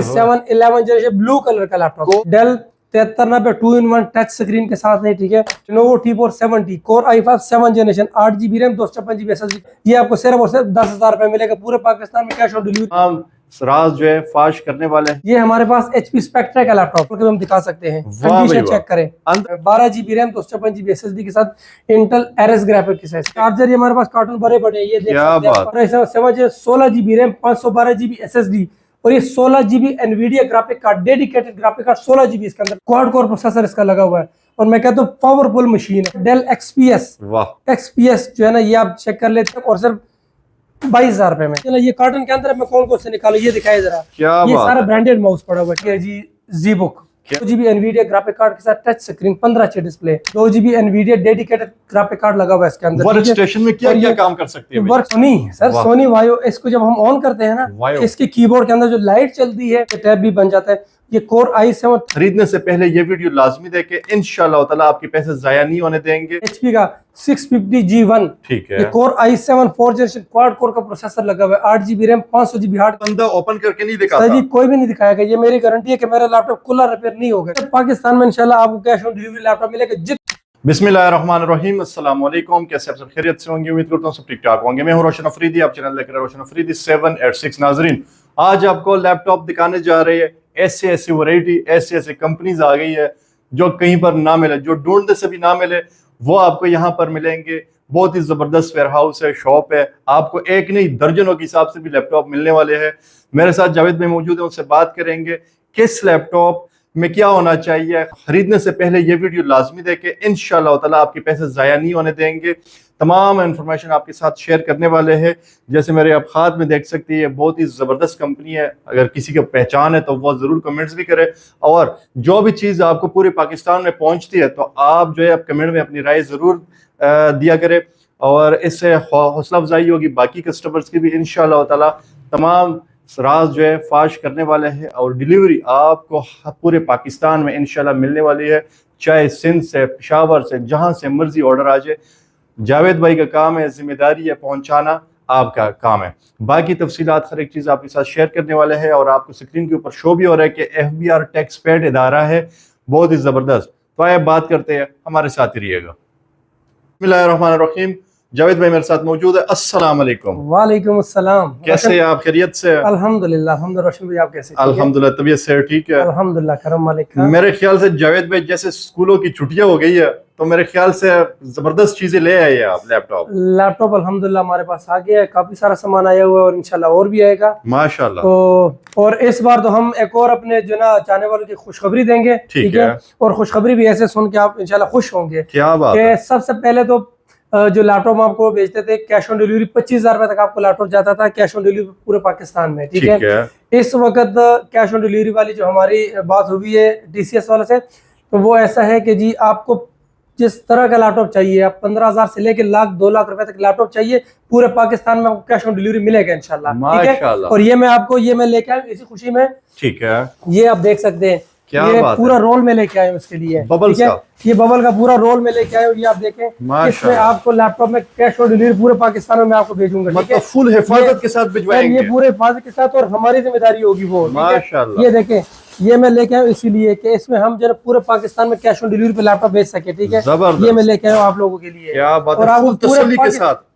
i7 11 generation blue colour का laptop, Dell 7390 2-in-1 touch screen के साथ है, ठीक है। Lenovo T470 Core i5 7 generation 8GB RAM 256GB SSD, ये आपको सिर्फ और सिर्फ 10,000 रुपए मिलेगा पूरे पाकिस्तान में कैश ऑन डिलीवरी। राज जो है फाश करने वाले हैं। ये हमारे पास HP स्पेक्ट्रा का लैपटॉप हम दिखा सकते हैं, कंडीशन चेक करें। 12GB रैम 256GB SSD के साथ इंटेल Ares ग्राफिक के साथ चार्जर, ये हमारे पास कार्टून भरे पड़े हैं, ये देख सकते हैं। 16GB रैम 512GB SSD और ये 16GB Nvidia graphic card, dedicated graphic card 16GB इसके अंदर, क्वाड कोर प्रोसेसर इसका लगा हुआ है और मैं कहता हूँ पावरफुल मशीन है। डेल XPS जो है ना, ये आप चेक कर लेते हैं और सिर्फ 22,000 रुपए में। ये कार्टन के अंदर मैं कौन से निकालू, ये दिखाए जरा। ये सारा ब्रांडेड माउस पड़ा हुआ है जी, ZBook 2GB Nvidia graphic card के साथ touch screen 15 inch display, 2GB Nvidia dedicated graphic card लगा हुआ है इसके अंदर। वर्क स्टेशन में क्या काम कर सकती है? वर्क सोनी वायो, इसको जब हम ऑन करते हैं ना, इसके कीबोर्ड के अंदर जो लाइट चलती है, टैब भी बन जाता है। ये Core i7 खरीदने से पहले ये वीडियो लाजमी देखें, इंशाल्लाह ताला आपके पैसे जाया नहीं होने देंगे। HP का 650G1, ठीक है। ये Core i7 4 generation quad core का प्रोसेसर लगा हुआ है, 8GB रैम 500GB हार्ड। बंदा ओपन करके नहीं दिखाता जी, कोई भी नहीं दिखाएगा, ये मेरी गारंटी है कि मेरा लैपटॉप खुला रिपेयर नहीं होगा। तो पाकिस्तान में इंशाल्लाह आपको कैश ऑन डिलीवरी लैपटॉप मिलेगा। बिस्मिल्लाहिर्रहमानिर्रहीम, अस्सलाम वालेकुम। कैसे आप सब खैरियत से होंगे? उम्मीद करता हूँ सब ठीक ठाक होंगे। मैं हूँ रोशन अफरीदी, आप चैनल लेकर रोशन अफरीदी 786। नाजरीन, आज आपको लैपटॉप दिखाने जा रहे हैं। ऐसी वैरायटी, ऐसी कंपनीज आ गई है जो कहीं पर ना मिले, जो ढूंढने से भी ना मिले, वो आपको यहाँ पर मिलेंगे। बहुत ही जबरदस्त वेयर हाउस है, शॉप है, आपको एक नहीं दर्जनों के हिसाब से भी लैपटॉप मिलने वाले हैं। मेरे साथ जावेद भाई मौजूद है, उनसे बात करेंगे किस लैपटॉप में क्या होना चाहिए। खरीदने से पहले ये वीडियो लाजमी देखें, इंशाल्लाह ताला आपके पैसे जाया नहीं होने देंगे। तमाम इंफॉर्मेशन आपके साथ शेयर करने वाले हैं। जैसे मेरे आप हाथ में देख सकती है, बहुत ही ज़बरदस्त कंपनी है। अगर किसी को पहचान है तो वो ज़रूर कमेंट्स भी करे, और जो भी चीज़ आपको पूरे पाकिस्तान में पहुंचती है तो आप जो है आप कमेंट में अपनी राय ज़रूर दिया करें, और इससे हौसला अफजाई होगी बाकी कस्टमर्स की भी। इंशाल्लाह ताला तमाम राज जो है फाश करने वाले हैं, और डिलीवरी आपको पूरे पाकिस्तान में इंशाल्लाह मिलने वाली है। चाहे सिंध से, पेशावर से, जहां से मर्जी ऑर्डर आ जाए, जावेद भाई का काम है, जिम्मेदारी है, पहुंचाना आपका काम है। बाकी तफसीलात हर एक चीज़ आपके साथ शेयर करने वाले हैं, और आपको स्क्रीन के ऊपर शो भी हो रहा है कि FBR टैक्सपेड इदारा है, बहुत ही ज़बरदस्त। तो आइए बात करते हैं, हमारे साथ ही रहिएगा। बिस्मिल्लाहिर्रहमानिर्रहीम, जावेद भाई मेरे साथ मौजूद है। अस्सलाम वालेकुम। वालेकुम अस्सलाम। कैसे आप? खैरियत से? अल्हम्दुलिल्लाह। रोशन भाई आप कैसे? अल्हम्दुलिल्लाह, तबीयत से ठीक है? अल्हम्दुलिल्लाह, करम मालिक का। मेरे ख्याल से जावेद भाई जैसे स्कूलों की छुट्टियां हो गई है, तो मेरे ख्याल से जबरदस्त चीजें ले आए हैं आप। लैपटॉप अल्हम्दुलिल्लाह हमारे पास आ गया है, काफी सारा सामान आया हुआ है और इंशाल्लाह और भी आएगा माशाल्लाह। तो और इस बार तो हम एक और अपने जो ना चाहने वालों की खुशखबरी देंगे, ठीक है। और खुशखबरी भी ऐसे सुन के आप इंशाल्लाह खुश होंगे। क्या बात है? सबसे पहले तो जो लैपटॉप आपको बेचते थे, कैश ऑन डिलीवरी 25,000 रुपए तक आपको लैपटॉप जाता था, कैश ऑन डिलीवरी पूरे पाकिस्तान में, ठीक है। इस वक्त कैश ऑन डिलीवरी वाली जो हमारी बात हुई है TCS वाले से, तो वो ऐसा है कि जी आपको जिस तरह का लैपटॉप चाहिए, आप 15,000 से लेकर लाख 2 लाख रुपए तक लैपटॉप चाहिए, पूरे पाकिस्तान में आपको कैश ऑन डिलीवरी मिलेगा इंशाल्लाह, ठीक है। और ये मैं आपको लेके आया इसी खुशी में, ठीक है। ये आप देख सकते हैं, ये पूरा रोल में लेके आए उसके लिए, ठीक है। ये बबल का पूरा रोल में लेके आए, ये आप देखें, इसमें आपको लैपटॉप में कैश ऑन डिलीवरी पूरे पाकिस्तान में मैं आपको भेजूंगा, मतलब फुल हिफाजत के साथ भिजवाएंगे। ये पूरे हिफाजत के साथ, और हमारी जिम्मेदारी होगी वो, माशाल्लाह। ये देखें, ये मैं लेके आया इसीलिए कि इसमें हम जो पूरे पाकिस्तान में कैश ऑन डिलीवरी पे लैपटॉप भेज सके, ठीक है। ये मैं लेके आया आप लोगों के लिए, और आपको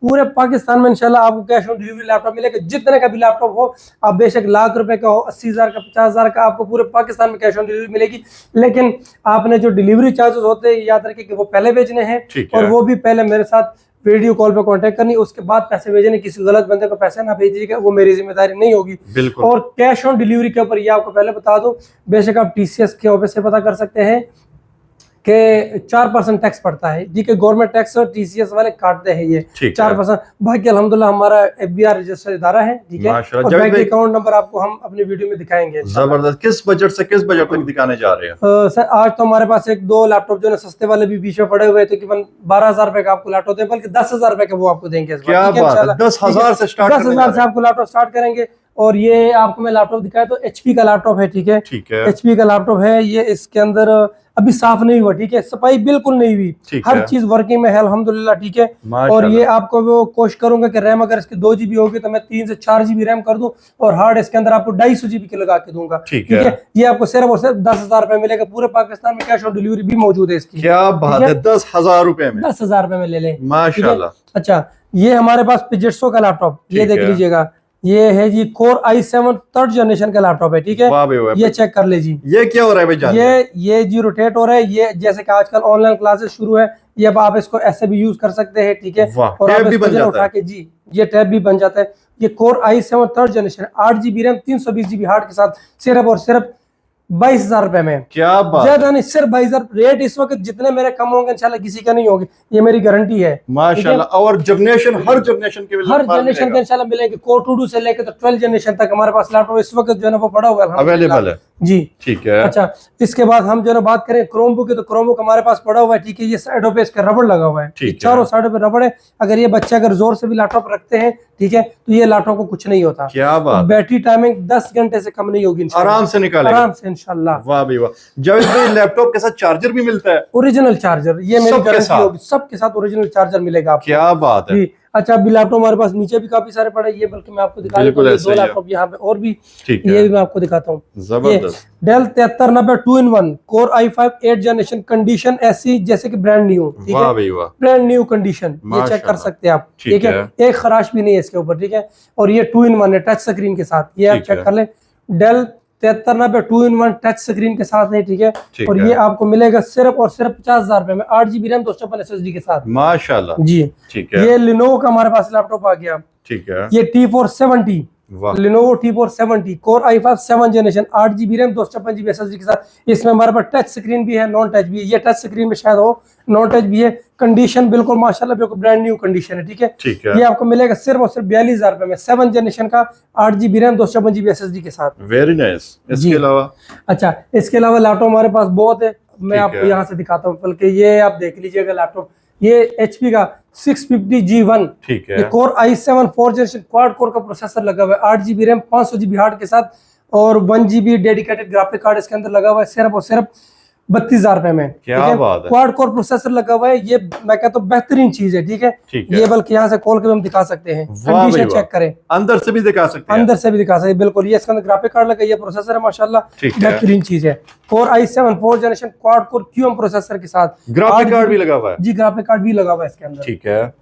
पूरे पाकिस्तान में इंशाल्लाह आपको कैश ऑन डिलीवरी लैपटॉप मिलेगा। जितने का भी लैपटॉप हो, आप बेशक लाख रुपए का हो, 80,000 का, 50,000 का, आपको पूरे पाकिस्तान में कैश ऑन डिलीवरी मिलेगी। लेकिन आपने जो डिलीवरी चार्जेस होते हैं याद रखें कि वो पहले भेजने हैं, और वो भी पहले मेरे साथ वीडियो कॉल पे कांटेक्ट करनी, उसके बाद पैसे भेजने। किसी गलत बंदे को पैसे ना भेजिएगा, वो मेरी जिम्मेदारी नहीं होगी। और कैश ऑन डिलीवरी के ऊपर ये आपको पहले बता दूं, बेशक आप TCS के ऑफिस से पता कर सकते हैं कि 4% टैक्स पड़ता है, जी, कि गवर्नमेंट टैक्स और TCS वाले काटते हैं ये 4%। बाकी अल्हम्दुलिल्लाह हमारा FBR रजिस्टर्ड इदारा है, ठीक है। और बैंक अकाउंट नंबर आपको हम अपनी वीडियो में दिखाएंगे। जबरदस्त। किस बजट से किस बजट तक दिखाने जा रहे हैं? सर आज तो हमारे पास 1-2 लैपटॉप जो है सस्ते वाले भी बीच में पड़े हुए, तकरीबन 12,000 रुपए का आपको लैपटॉप दें, बल्कि 10,000 रुपए का वो आपको देंगे। 10,000 से स्टार्ट, 10,000 से आपको लैपटॉप स्टार्ट करेंगे। और ये आपको मैं लैपटॉप दिखाया तो HP का लैपटॉप है, ठीक है। HP का लैपटॉप है ये। इसके अंदर अभी साफ नहीं हुआ, ठीक है, सफाई बिल्कुल नहीं हुई, हर चीज वर्किंग में है अल्हम्दुलिल्लाह, ठीक है। और ये आपको वो कोशिश करूंगा कि रैम अगर इसकी 2 GB होगी तो मैं 3 से 4 GB रैम कर दूं, और हार्ड इसके अंदर आपको 250 GB के लगा के दूंगा, ठीक है। ये आपको सिर्फ और सिर्फ 10,000 रुपए मिलेगा, पूरे पाकिस्तान में कैश ऑन डिलीवरी भी मौजूद है इसकी। क्या बात है, 10,000 रुपए में, 10,000 रुपए में ले लें, माशाल्लाह। अच्छा, ये हमारे पास पिजेट्सो का लैपटॉप, ये देख लीजिएगा, ये है जी Core i7 3rd जनरेशन का लैपटॉप है, ठीक है। ये चेक कर ले जी, ये क्या हो रहा है भाई? ये जी रोटेट हो रहा है, ये जैसे कि आजकल ऑनलाइन क्लासेस शुरू है, ये अब आप इसको ऐसे भी यूज कर सकते हैं, ठीक है। और आप इसको उठा के जी, ये टैब भी बन जाता है। ये Core i7 3rd generation 8 GB RAM 320 GB hard के साथ सिर्फ और सिर्फ 22,000 रुपए में। क्या बात, ज्यादा नहीं, सिर्फ 22,000। रेट इस वक्त जितने मेरे कम होंगे इंशाल्लाह किसी का नहीं होगी, ये मेरी गारंटी है माशाल्लाह। और जनरेशन हर जनरेशन के इंशाल्लाह मिलेंगे, Core 2 से लेकर तो 12 जनरेशन तक हमारे पास लैपटॉप इस वक्त जो है ना वो पड़ा हुआ है, अवेलेबल है जी, ठीक है। अच्छा, इसके बाद हम जो है बात करें क्रोमबुक की, तो क्रोमबुक हमारे पास पड़ा हुआ है, ठीक है। ये साइडों पे इसका रबड़ लगा हुआ है, चारों साइडों पे रबड़ है। अगर ये बच्चे अगर जोर से भी लैपटॉप रखते हैं, ठीक है, तो ये लैपटॉप को कुछ नहीं होता। क्या बात, बैटरी टाइमिंग 10 घंटे से कम नहीं होगी, आराम से निकालेगा, आराम से इंशाल्लाह। वाह भाई वाह। जावेद भाई, लैपटॉप के साथ चार्जर भी मिलता है? ओरिजिनल चार्जर, ये मेरी गारंटी होगी, सबके साथ ओरिजिनल चार्जर मिलेगा आपको। क्या बात है। अच्छा, अभी लैपटॉप हमारे पास नीचे भी काफी सारे पड़े, ये बल्कि मैं आपको दिखा देता हूं, 2 लैपटॉप यहाँ पे और भी, ये भी मैं आपको दिखाता हूँ। जबरदस्त del 7390 2-in-1 Core i5 8 generation, condition ऐसी जैसे कि ब्रांड न्यू, ठीक है, ब्रांड न्यू कंडीशन, ये चेक कर सकते हैं आप, ठीक है। एक खराश भी नहीं है इसके ऊपर, ठीक है। और ये 2-in-1 है टच स्क्रीन के साथ, ये आप चेक कर लें। डेल 7390 2-in-1 टच स्क्रीन के साथ है, ठीक है। और ये आपको मिलेगा सिर्फ और सिर्फ 50,000 रुपए में, 8 GB रैम 256 SSD के साथ, माशाल्लाह जी, ठीक है। ये Lenovo का हमारे पास लैपटॉप आ गया, ठीक है। ये T470, Lenovo T470 Core i5 7 generation 8 GB RAM 256 GB SSD के साथ। इसमें हमारे पास टच स्क्रीन भी है, नॉन टच भी है, ये टच स्क्रीन में शायद हो, नॉन टच भी है। कंडीशन बिल्कुल माशाल्लाह बिल्कुल ब्रांड न्यू कंडीशन है, ठीक है, ठीक है। ये आपको मिलेगा सिर्फ और सिर्फ 42,000 रुपए में, 7 जनरेशन का 8 GB रैम 256 GB SSD के साथ। Very nice. इसके अलावा, अच्छा, इसके अलावा लैपटॉप हमारे पास बहुत है, मैं आपको यहाँ से दिखाता हूँ, बल्कि ये आप देख लीजिएगा लैपटॉप, ये HP का 650G1, ठीक है। ये Core i7 4 generation quad core का प्रोसेसर लगा हुआ है, 8 GB रैम 500 GB हार्ड के साथ, और 1 GB डेडिकेटेड ग्राफिक कार्ड इसके अंदर लगा हुआ है, सिर्फ और सिर्फ 32,000 रुपए में। क्या बात है। क्वाड कोर प्रोसेसर लगा हुआ है, ये मैं कहता हूँ बेहतरीन चीज है, ठीक है। ये बल्कि यहाँ से खोल के हम दिखा सकते हैं, कंडीशन चेक करें, अंदर से भी दिखा सकते हैं, अंदर से भी दिखा सकते हैं, बिल्कुल। ये इसके अंदर ग्राफिक कार्ड लगा, ये प्रोसेसर है माशाल्लाह, बेहतरीन चीज है। Core i7 4 generation quad core QM processor के साथ, ग्राफिक कार्ड भी लगा हुआ है, जी, ग्राफिक कार्ड भी लगा हुआ है इसके अंदर, ठीक है।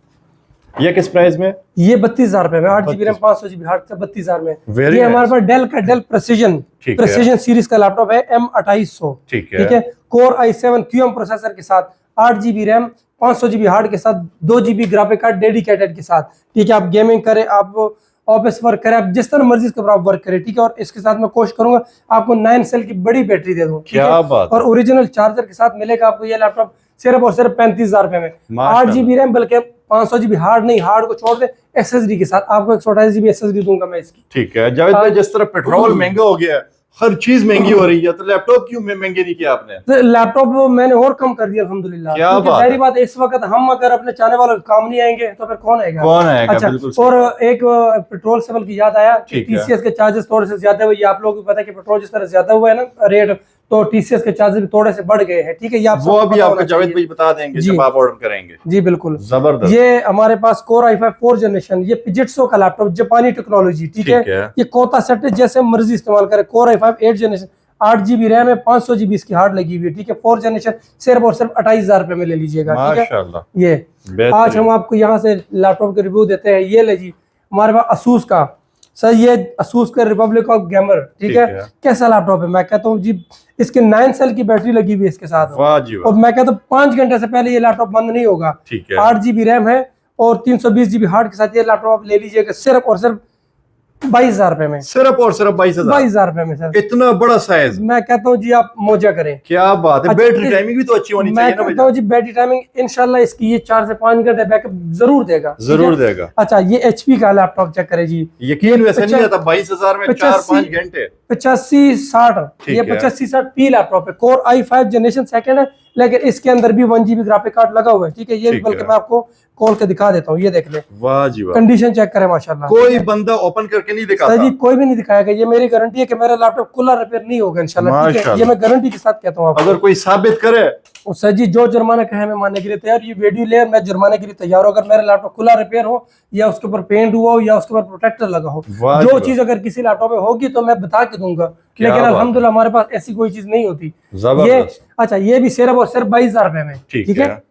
ये किस प्राइस में? ये 32,000 रुपए में, 8 GB रैम 500 GB हार्ड से 32,000 में। ये हमारे पास डेल का डेल प्रेसिजन सीरीज का लैपटॉप है, M2800, ठीक है। Core i7 QM प्रोसेसर के साथ, 8 GB रैम 500 GB हार्ड के साथ, 2 GB ग्राफिक कार्ड डेडिकेटेड के साथ, ठीक है। आप गेमिंग करें, आप ऑफिस वर्क करें, आप जिस तरह मर्जी इसके ऊपर आप वर्क करें, ठीक है। और इसके साथ मैं कोशिश करूंगा आपको 9 सेल की बड़ी बैटरी दे दूं, क्या बात, और ओरिजिनल चार्जर के साथ मिलेगा आपको ये लैपटॉप सिर्फ और सिर्फ 35,000 रुपए में, 8 GB रैम, बल्कि 500 GB हार्ड नहीं, हार्ड को छोड़ दे, SSD के साथ आपको 128 GB SSD दूंगा मैं इसकी, ठीक है। जावेद भाई, जिस तरह पेट्रोल महंगा हो गया है, हर चीज महंगी हो रही है, तो लैपटॉप क्यों महंगे नहीं किया आपने? तो लैपटॉप मैंने और कम कर दिया अल्हम्दुलिल्लाह, क्योंकि सारी बात इस वक्त हम अगर अपने चाहने वालों काम नहीं आएंगे तो फिर कौन आएगा, कौन आएगा। अच्छा, और एक पेट्रोल से बल्कि याद आया कि TCS के चार्जेस थोड़े से ज्यादा हुए, आप लोगों को पता है कि पेट्रोल जिस तरह ज्यादा हुआ है ना रेट, तो TCS के चार्जेस भी थोड़े से बढ़ गए हैं, ठीक है। ये आप वो अभी आपको जावेद भाई बता देंगे जब आप ऑर्डर करेंगे, जी बिल्कुल, जबरदस्त। ये हमारे पास Core i5 4 जनरेशन, ये पिजेट्सो का लैपटॉप, जापानी टेक्नोलॉजी, ठीक है। ये कोता सेट है, जैसे मर्जी इस्तेमाल करे। Core i5 8 generation 8 GB RAM है, 500 GB इसकी हार्ड लगी हुई है, ठीक है। 4 जनरेशन सिर्फ और सिर्फ 28,000 रुपए में ले लीजिएगा, ठीक है। ये आज हम आपको यहाँ से लैपटॉप के रिव्यू देते हैं। ये ले जी हमारे पास Asus का, सर ये Asus का रिपब्लिक ऑफ गेमर, ठीक है। कैसा लैपटॉप है, मैं कहता हूँ जी, इसके 9 सेल की बैटरी लगी हुई है इसके साथ, और मैं कहता हूँ 5 घंटे से पहले ये लैपटॉप बंद नहीं होगा, 8 GB रैम है और 320 GB हार्ड के साथ ये लैपटॉप आप ले लीजिएगा सिर्फ और सिर्फ 22,000 रुपए में, सिर्फ और सिर्फ 22,000 रुपए में। सर इतना बड़ा साइज, मैं कहता हूँ जी आप मौजा करें, क्या बात है। बैटरी टाइमिंग भी तो अच्छी होनी चाहिए ना। मैं कहता हूँ जी बैटरी टाइमिंग इंशाल्लाह इसकी ये 4 से 5 घंटे बैकअप जरूर देगा, जरूर देगा। अच्छा, ये HP का लैपटॉप चेक करें जी, यकीन वैसे नहीं आता, 22,000 में 4-5 घंटे, 8560, ये 8560P लैपटॉप है, Core i5 जनरेशन 2 है, लेकिन इसके अंदर भी 1 GB ग्राफिक कार्ड लगा हुआ है, ठीक है। ये बल्कि मैं आपको खोल के दिखा देता हूँ, ये देख ले। वाह जी वाह, कंडीशन चेक करें माशाल्लाह। कोई बंदा ओपन करके नहीं दिखाता सर जी, कोई भी नहीं दिखाएगा। ये मेरी गारंटी है कि मेरा लैपटॉप खुला रिपेयर नहीं होगा इंशाल्लाह, ठीक है। ये मैं गारंटी के साथ कहता हूँ। अगर कोई साबित करे सर जी, जो जुर्माना कहे मैं मानने के लिए तैयार। ये वीडियो ले, मैं जुर्माने के लिए तैयार हूँ। अगर मेरा लैपटॉप खुला रिपेयर हो या उसके ऊपर पेंट हुआ हो या उसके ऊपर प्रोटेक्टर लगा हो, जो चीज अगर किसी लैपटॉप में होगी तो मैं बता के दूंगा, लेकिन अल्हम्दुलिल्लाह हमारे पास ऐसी कोई चीज नहीं होती। ये अच्छा, ये भी सिर्फ और सिर्फ 22,000 रुपए में, ठीक है।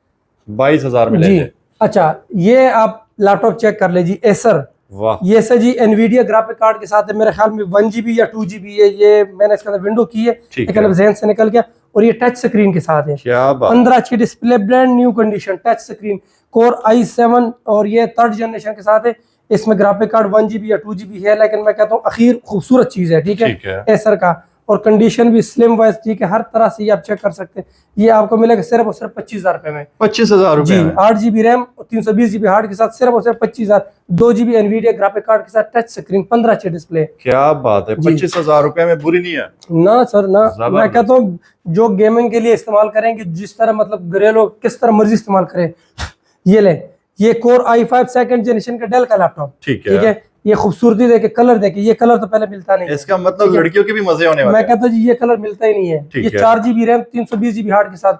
22,000 में जी। अच्छा, ये आप लैपटॉप चेक कर ले जी, एसर। वाह, ये सर जी एनवीडिया ग्राफिक कार्ड के साथ है। मेरे ख्याल में 1 GB या 2 GB है। ये मैंने इसके अंदर विंडो की है, लेकिन अब जहन से निकल गया। और ये टच स्क्रीन के साथ है। क्या बात। 15 इंच की display, brand new condition, touch screen, core i7 और ये 3rd जनरेशन के साथ है। इसमें ग्राफिक कार्ड 1 GB या 2 GB है, लेकिन मैं कहता हूँ अखीर खूबसूरत चीज है, ठीक है। एसर का, और कंडीशन भी स्लिम वाइज, ठीक है। हर तरह से ये आप चेक कर सकते हैं। ये आपको मिलेगा सिर्फ और सिर्फ 25,000 रुपए में। 25,000 रुपए जी, 8 GB रैम और 320 GB हार्ड के साथ सिर्फ और सिर्फ 25,000। 2 GB एनवीडिया ग्राफिक कार्ड के साथ, टच स्क्रीन, 15 इंच डिस्प्ले। क्या बात है, 25,000 रुपए में बुरी नहीं है ना सर ना। मैं कहता हूँ जो गेमिंग के लिए इस्तेमाल करेंगे, जिस तरह मतलब घरेलू किस तरह मर्जी इस्तेमाल करें। ये ले, ये कोर i5 2nd जनरेशन का डेल का लैपटॉप, ठीक है। ये खूबसूरती देखे, कलर देखे, ये कलर तो पहले मिलता नहीं। इसका मतलब लड़कियों के भी मजे होने वाले। मैं कहता हूँ जी, ये कलर मिलता ही नहीं है। ये 4 GB रैम, 320 GB हार्ड के साथ।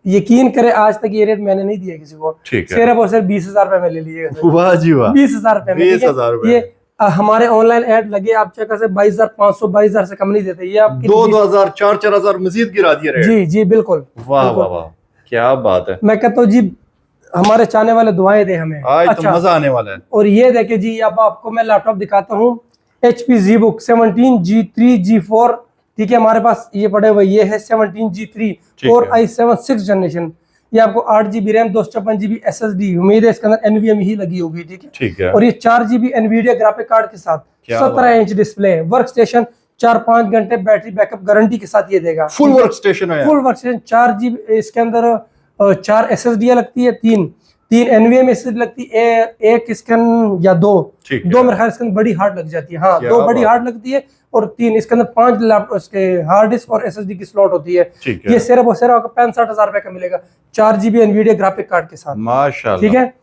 यकीन करे, आज तक ये रेट मैंने नहीं दिया किसी को। सिर्फ और सिर्फ 20,000 रुपए में ले लीजिएगा। वाह जी वाह, 20,000 रुपए में। 20,000 रुपए। ये हमारे ऑनलाइन ऐड लगे, आप चेक कर सकते, 22,500, 22,000 से कम नहीं देते। ये आपकी 2,000, 4,000 मजीद गिरा दिया। जी जी बिल्कुल। वाह वाह वाह, क्या बात है। मैं कहता हूँ जी, हमारे चाहने वाले दुआएं दे हमें। आज तो मजा आने वाला है। और ये देखे जी, अब आपको मैं लैपटॉप दिखाता हूँ, HP ZBook 17 G3 G4, ठीक है। हमारे पास ये पड़े हुए, ये है 17 G3 और i7 6th जनरेशन। ये आपको 8 GB रैम, 256 GB SSD, उम्मीद है इसके अंदर NVMe ही लगी होगी, ठीक है। और ये 4 GB एनवीडिया ग्राफिक कार्ड के साथ, 17 इंच डिस्प्ले, वर्क स्टेशन, 4-5 घंटे बैटरी बैकअप गारंटी के साथ ये देगा। फुल वर्क स्टेशन है। फुल वर्क स्टेशन, 4 GB इसके अंदर 4 SSD लगती है, 3 NVMe SSD लगती है, एक इसके या दो मेरे ख्याल इसके अंदर बड़ी हार्ड लग जाती है। हाँ, 2 बड़ी हार्ड लगती है और 3 इसके अंदर 5 लैपटॉप उसके हार्ड डिस्क और SSD की स्लॉट होती है। ये सिर्फ और सिर्फ आपको 65,000 रुपए का मिलेगा, 4 GB एनवीडिया ग्राफिक कार्ड के साथ, माशाल्लाह, ठीक है।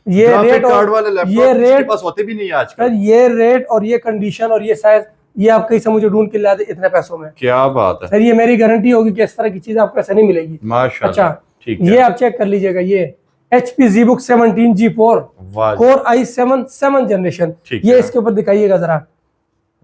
ये रेट और ये रेट पास होते भी नहीं है आजकल। ये रेट और ये कंडीशन और ये साइज, ये आप कहीं से मुझे ढूंढ के ला दे इतने पैसों में। क्या बात है सर, ये मेरी गारंटी होगी कि इस तरह की चीज आपको ऐसे नहीं मिलेगी, माशाल्लाह। अच्छा, ये आप चेक कर लीजिएगा, ये HP ZBook 17 G4 core i7 7th generation. ये इसके ऊपर दिखाइएगा जरा।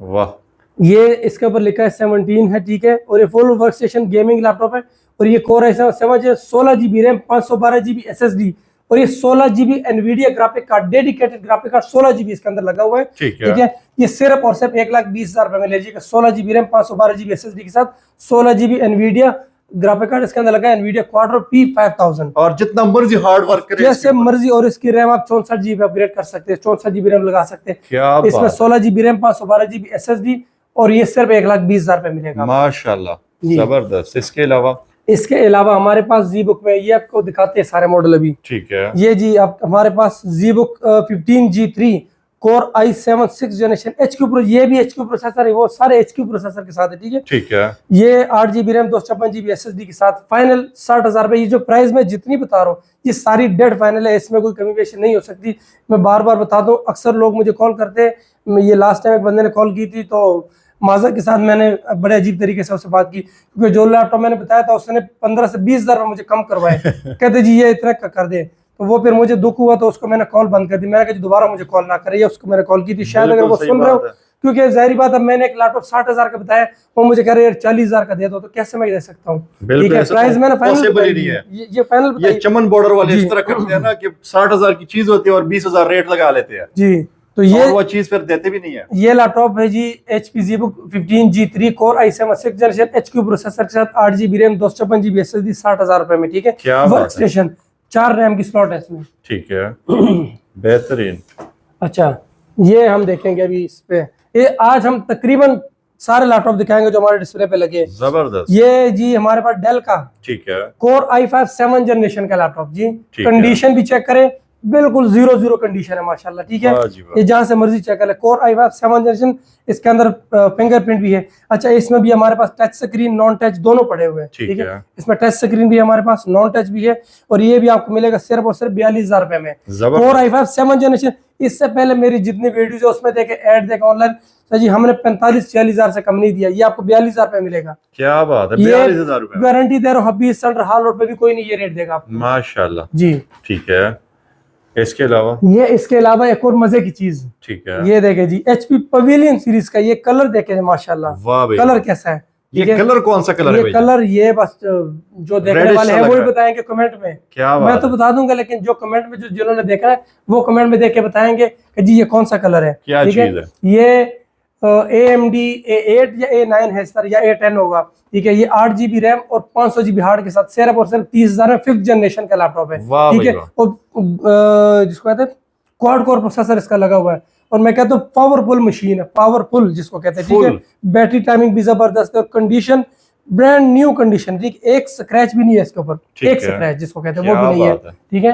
वाह, ये इसके ऊपर लिखा है 17 है, ठीक है। और ये full work station gaming laptop है। और ये core i7 7, 16 GB RAM, 512 GB SSD और ये 16 GB Nvidia graphic card, dedicated graphic card 16 GB इसके अंदर लगा हुआ है, ठीक है। ये सिर्फ और सिर्फ 1,20,000 रुपए में लीजिएगा। 16 GB रैम, 512 GB SSD के साथ, 16 GB एनवीडिया ग्राफिक कार्ड इसके अंदर लगा है, एनवीडिया क्वाड्रो P5000। और जितना मर्जी हार्ड वर्क करे, जैसे मर्जी। और इसकी रैम आप 64 GB अपग्रेड कर सकते हैं, 64 GB रैम लगा सकते हैं। इसमें 16 GB रैम, 512 GB SSD और ये सिर्फ 1,20,000 रुपए मिलेगा, माशाल्लाह, जबरदस्त। इसके अलावा हमारे पास ZBook में, ये आपको दिखाते हैं सारे मॉडल अभी, ठीक है। ये जी आप हमारे पास ZBook 15 G3 core i7 6th generation HQ pro, ये भी HQ प्रोसेसर है, वो सारे HQ प्रोसेसर के साथ है, ठीक है। ये 8 GB रैम, 256 GB SSD के साथ, फाइनल 60,000 रुपए। ये जो प्राइस मैं जितनी बता रहा हूँ, ये सारी डेड फाइनल है, इसमें कोई कमी पेशी नहीं हो सकती। मैं बार बार बता दूं, अक्सर लोग मुझे कॉल करते हैं। ये लास्ट टाइम एक बंदे ने कॉल की थी, तो माजा के साथ मैंने बड़े अजीब तरीके से उससे बात की, क्योंकि जो लैपटॉप मैंने बताया था उसने 15 से 20,000 मुझे कम करवाए। कहते जी ये इतना कर दे, तो वो फिर मुझे दुख हुआ, तो उसको मैंने कॉल बंद कर दी। मैंने कहा दोबारा मुझे कॉल ना करे। उसको मैंने कॉल की थी, शायद अगर वो सुन रहे हो, क्योंकि जाहिर बात है मैंने एक लैपटॉप 60,000 का बताया, वो मुझे कह रहे यार 40,000 का दे दो, तो कैसे मैं दे सकता हूँ, ठीक है। प्राइस मैंने फाइनल, ये फाइनल, ये चमन बॉर्डर वाले इस तरह करते हैं ना कि 60,000 की चीज होती है और 20,000 रेट लगा लेते हैं जी, तो ये वो चीज फिर देते भी नहीं है। ये लैपटॉप है जी HP ZBook 15 G3 core i7 6th generation HQ processor के साथ, 8 GB रैम, 256 GB SSD, 60,000 रुपए में, ठीक है। वर्क स्टेशन, 4 रैम की स्लॉट है इसमें, ठीक है, बेहतरीन। अच्छा, ये हम देखेंगे अभी इस पे, ये आज हम तकरीबन सारे लैपटॉप दिखाएंगे जो हमारे डिस्प्ले पे लगे, जबरदस्त। ये जी हमारे पास डेल का, ठीक है, कोर i5 7th जनरेशन का लैपटॉप जी। कंडीशन भी चेक करें, बिल्कुल 0 कंडीशन है माशाल्लाह, ठीक है। ये जहाँ से मर्जी चेक कर ले। कोर i5 7 जनरेशन, इसके अंदर फिंगरप्रिंट भी है। अच्छा, इसमें भी हमारे पास टच स्क्रीन नॉन टच दोनों पड़े हुए हैं, ठीक है। इसमें टच स्क्रीन भी है हमारे पास, नॉन टच भी है, और ये भी आपको मिलेगा सिर्फ और सिर्फ 42,000 रुपए में। Core i5 7 generation. इससे पहले मेरी जितनी वीडियोज है उसमें देखे ऐड देखे ऑनलाइन, सर जी हमने 45-46,000 से कम नहीं दिया, ये आपको 42,000 रुपए मिलेगा। क्या बात है, 42,000 रुपए गारंटी दे रहा हूँ। हबीज सेंटर हाल रोड पे भी कोई नहीं ये रेट देगा आपको। माशाल्लाह जी, ठीक है। इसके अलावा एक और मजे की चीज, ठीक है, ये देखे जी HP पवेलियन सीरीज का ये कलर देखे माशाल्लाह, कलर कैसा है। ये कलर कौन सा कलर है? ये कलर ये बस जो देखने वाले हैं वो ही बताएंगे कमेंट में। क्या मैं तो बता दूंगा, लेकिन जो कमेंट में जिन्होंने देखा है वो कमेंट में देख के बताएंगे कि जी ये कौन सा कलर है। क्या चीज है? ये AMD A8 या A9 है सर, या A10 होगा, ठीक है। ये 8 GB रैम और 500 GB हार्ड के साथ सिर्फ और सिर्फ 30,000 में 5th जनरेशन का लैपटॉप है, ठीक है। और जिसको कहते हैं क्वाड कोर प्रोसेसर इसका लगा हुआ है, और मैं कहता हूँ पावरफुल मशीन है, पावरफुल जिसको कहते हैं, ठीक है। बैटरी टाइमिंग भी जबरदस्त है, और कंडीशन ब्रांड न्यू कंडीशन, ठीक। एक स्क्रैच भी नहीं है इसके ऊपर, एक स्क्रैच जिसको कहते हैं वो भी नहीं है, ठीक है।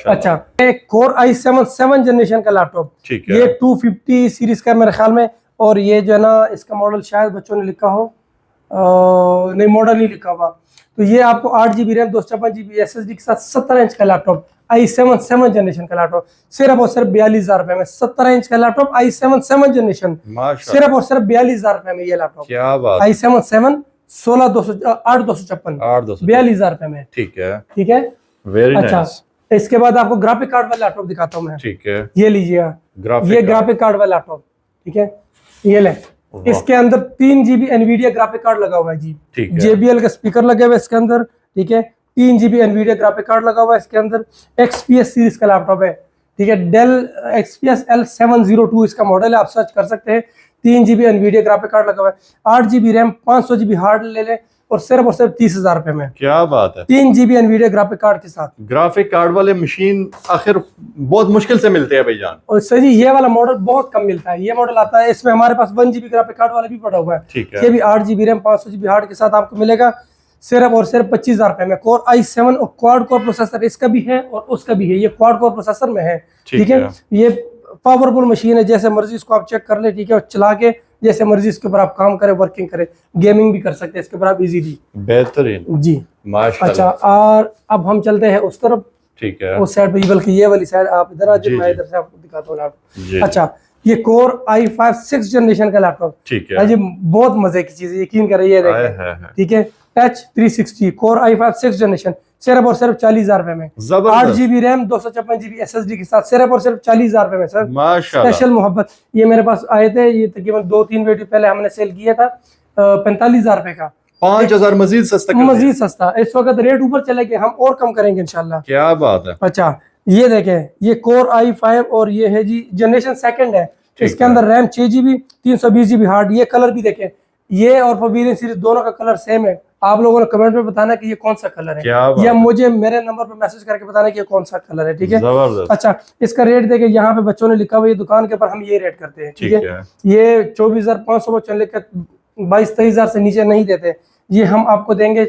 अच्छा, एक कोर i7 7 जनरेशन का लैपटॉप, ये 250 सीरीज का मेरे ख्याल में, और ये जो है ना इसका मॉडल शायद बच्चों ने लिखा हो, नहीं मॉडल नहीं लिखा हुआ। तो ये आपको 8 GB रैम 256 GB SSD के साथ 17 इंच का लैपटॉप, i7 7 जनरेशन का लैपटॉप, सिर्फ और सिर्फ 42,000 रुपए में। 17 इंच का लैपटॉप i7 7 जनरेशन, सिर्फ और सिर्फ 42,000 रुपए में ये लैपटॉप। क्या बात, i7 7 8,256 42,000 रुपए में, ठीक है, ठीक है। वेरी अच्छा nice। इसके बाद आपको ग्राफिक कार्ड वाला लैपटॉप दिखाता हूँ मैं, ठीक है। ये लीजिएगा, ये ग्राफिक कार्ड वाला लैपटॉप, ठीक है। ये ले, इसके अंदर 3 GB एनवीडिया ग्राफिक कार्ड लगा हुआ है जी, JBL का स्पीकर लगे हुए इसके अंदर, ठीक है। 3 GB एनवीडिया ग्राफिक कार्ड लगा हुआ है इसके अंदर। XPS सीरीज का लैपटॉप है, ठीक है। डेल XPS L702 इसका मॉडल है, आप सर्च कर सकते हैं। 3 GB एनवीडिया ग्राफिक कार्ड लगा हुआ है, 8 GB रैम 500 GB हार्ड ले लें, और सिर्फ 30,000 रुपए में। क्या बात है, 3 GB एनवीडिया ग्राफिक कार्ड के साथ। ग्राफिक कार्ड वाले मशीन आखिर बहुत मुश्किल से मिलते हैं भाईजान। और सर जी ये वाला मॉडल बहुत कम मिलता है, ये मॉडल आता है, इसमें हमारे पास 1 GB ग्राफिक कार्ड वाला भी पड़ा हुआ है, ठीक है। ये भी 8 GB रैम 500 GB हार्ड के साथ आपको मिलेगा सिर्फ और सिर्फ 25,000 रुपए में। कोर i7 और क्वाड कोर प्रोसेसर इसका भी है और उसका भी है, ये क्वाड कोर प्रोसेसर में है, ठीक है। ये पावरफुल मशीन है, जैसे मर्जी इसको आप चेक कर ले, ठीक है। और चला के जैसे मर्जी इसके ऊपर आप काम करें, वर्किंग करें, गेमिंग भी कर सकते हैं इसके ऊपर आप इजीली। बेहतरीन जी, माशाल्लाह। अच्छा, और अब हम चलते हैं उस तरफ, ठीक है, उस साइड पे, बल्कि ये वाली साइड आप इधर आ जाइए, मैं इधर से आपको दिखाता हूँ लैपटॉप। अच्छा, ये कोर i5 6 जनरेशन का लैपटॉप, ठीक है जी, बहुत मजे की चीज है, यकीन करें, ये देखें, ठीक है। टच 360 कोर i5 6 जनरेशन, सिर्फ और सिर्फ 40,000 रुपए में। 8 GB रैम 256 GB SSD के साथ, सिर्फ और सिर्फ 40,000 रुपए में सर, स्पेशल मोहब्बत। ये मेरे पास आए थे, ये तकरीबन 2-3 वीडियो पहले हमने सेल किया था 45,000 रुपए का, 5,000 मजीद सस्ता। इस वक्त रेट ऊपर चले गए, हम और कम करेंगे इंशाल्लाह। क्या बात है। अच्छा, ये देखें, ये कोर i5 और ये है जी जनरेशन सेकंड है, इसके अंदर रैम 6 GB 320 GB हार्ड। ये कलर भी देखें, ये और पवेलियन सीरीज दोनों का कलर सेम है। आप लोगों ने कमेंट में बताना कि ये कौन सा कलर है, या मुझे मेरे नंबर पर मैसेज करके बताना कि ये कौन सा कलर है, ठीक है। अच्छा, इसका रेट देखे, यहाँ पे बच्चों ने लिखा हुआ है, दुकान के ऊपर हम ये रेट करते हैं, ठीक है। ये 24,500 बच्चों ने लिखा, 22-23,000 से नीचे नहीं देते। ये हम आपको देंगे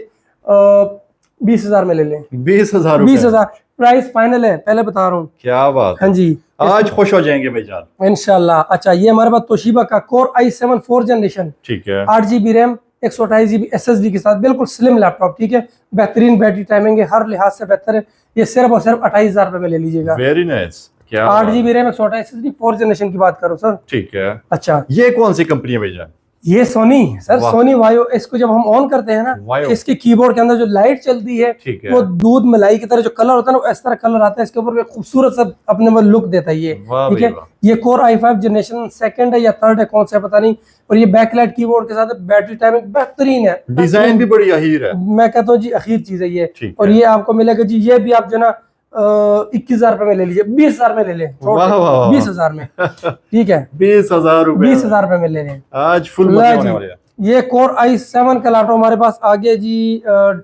20,000 में ले लें। 20,000 प्राइस फाइनल है, पहले बता रहा हूँ। क्या बात, हाँ जी, आज खुश हो जाएंगे भाईजान इंशाल्लाह। अच्छा, ये हमारे पास तोशिबा का कोर i7 4 जनरेशन, ठीक है। 8 GB रैम 128 GB SSD के साथ, बिल्कुल स्लिम लैपटॉप, ठीक है। बेहतरीन बैटरी टाइमिंग है, हर लिहाज से बेहतर है। ये सिर्फ और सिर्फ 28,000 रुपए में ले लीजिएगा। Very nice. क्या 8 GB रैम 128 SSD 4 जनरेशन की बात करो सर, ठीक है। अच्छा, ये कौन सी कंपनी है भाईजान? ये सोनी सर, सोनी वायो। इसको जब हम ऑन करते हैं ना, इसके कीबोर्ड के अंदर जो लाइट चलती है, वो दूध मलाई की तरह जो कलर होता है ना, इस तरह कलर आता है इसके ऊपर, खूबसूरत सा अपने वो लुक देता है ये, ठीक है। ये कोर i5 जनरेशन सेकंड है या थर्ड है, कौन सा पता नहीं। और ये बैकलाइट कीबोर्ड के साथ बैटरी टाइमिंग बेहतरीन है, डिजाइन भी बड़ी अहीर है, मैं कहता हूँ जी अहीर चीज है ये। और ये आपको मिलेगा जी, ये भी आप जो ना 21,000 रुपए में ले लीजिए, 20,000 में ले लें, 20,000 में, ठीक है। 20,000 रुपए में ले लें, आज फुल मजे होने वाले हैं। ये कोर i7 का लैपटॉप हमारे पास आगे जी,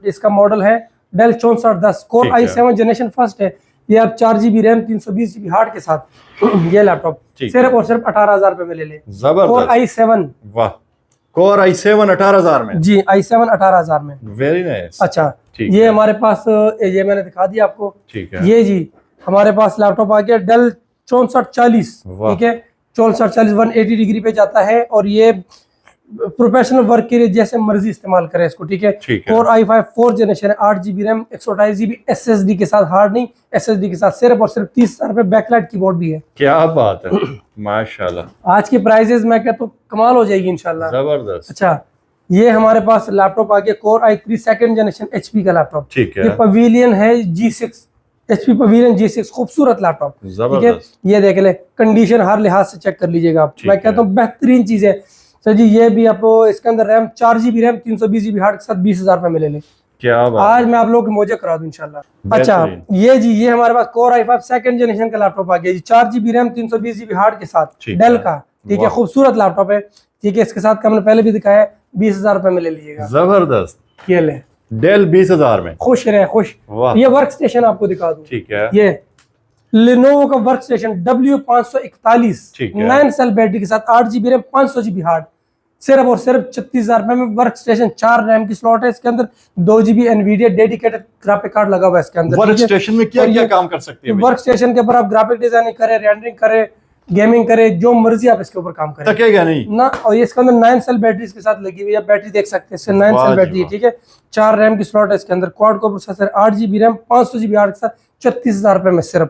इसका मॉडल है del 6410 core i7 generation first है। ये आप 4 GB रैम 320 GB हार्ड के साथ ये लैपटॉप सिर्फ और सिर्फ 18,000 रुपए में ले लें। कोर i7, वाह, कोर i7 18,000 में जी, i7 18,000 में, वेरी नाइस। अच्छा, ये हमारे पास, ये मैंने दिखा दिया आपको, ठीक है। ये जी हमारे पास लैपटॉप आ गया डेल 6440, ठीक है, 6440 180 डिग्री पे जाता है और ये प्रोफेशनल वर्क के लिए जैसे मर्जी इस्तेमाल करें इसको, ठीक है। Core i5 4th जनरेशन है, 8GB रैम, 128GB SSD के साथ, हार्ड नहीं SSD के साथ, सिर्फ और सिर्फ 30,000 रुपए। बैकलाइट कीबोर्ड भी है। क्या बात है, माशाल्लाह। आज की प्राइजेस मैं कहता हूँ कमाल हो जाएगी इंशाल्लाह, जबरदस्त। अच्छा, ये हमारे पास लैपटॉप आ गया Core i3 2nd generation HP का लैपटॉप, ठीक है। ये पवेलियन है G6, HP पवेलियन G6, खूबसूरत लैपटॉप, ठीक है। ये देख ले, कंडीशन हर लिहाज से चेक कर लीजिएगा आप, मैं कहता हूँ बेहतरीन चीज है सर जी। ये भी आपको इसके अंदर RAM 4GB RAM 320GB hard के साथ 20,000 रुपए मिले। क्या बात, आज मैं आप लोगों के मौजे करा दूं इंशाल्लाह। अच्छा, ये जी ये हमारे पास Core i5 2nd जनरेशन का लैपटॉप आ गया जी, 4GB रैम 320GB हार्ड के साथ, डेल का, ठीक है, खूबसूरत लैपटॉप है, ठीक है। इसके साथ का हमने पहले भी दिखाया, 20,000 रुपए में ले लीजिएगा। जबरदस्त। ये ले डेल 20,000 में, खुश रहे, खुश। ये वर्क स्टेशन आपको दिखा दूं, ठीक है। ये Lenovo का work station W541, 9 cell battery के साथ, 8GB रैम 500GB हार्ड, सिर्फ और सिर्फ 36,000 रुपए में। वर्क स्टेशन 4 रैम की स्लॉट है इसके अंदर, 2GB Nvidia dedicated graphic card लगा हुआ है इसके अंदर। वर्क स्टेशन में क्या क्या काम कर सकते हैं? वर्क स्टेशन के ऊपर आप ग्राफिक डिजाइनिंग करें, रेंडरिंग करें, गेमिंग करें, जो मर्जी आप इसके ऊपर काम करें, थकेगा नहीं ना। और ये इसके अंदर 9 सेल बैटरी इसके साथ लगी हुई है, बैटरी देख सकते हैं, इससे 9 सेल बैटरी है, ठीक है। 4 रैम की स्लॉट है इसके अंदर, quad core processor, 8GB RAM 500GB hard के साथ, 36,000 रुपए में सिर्फ,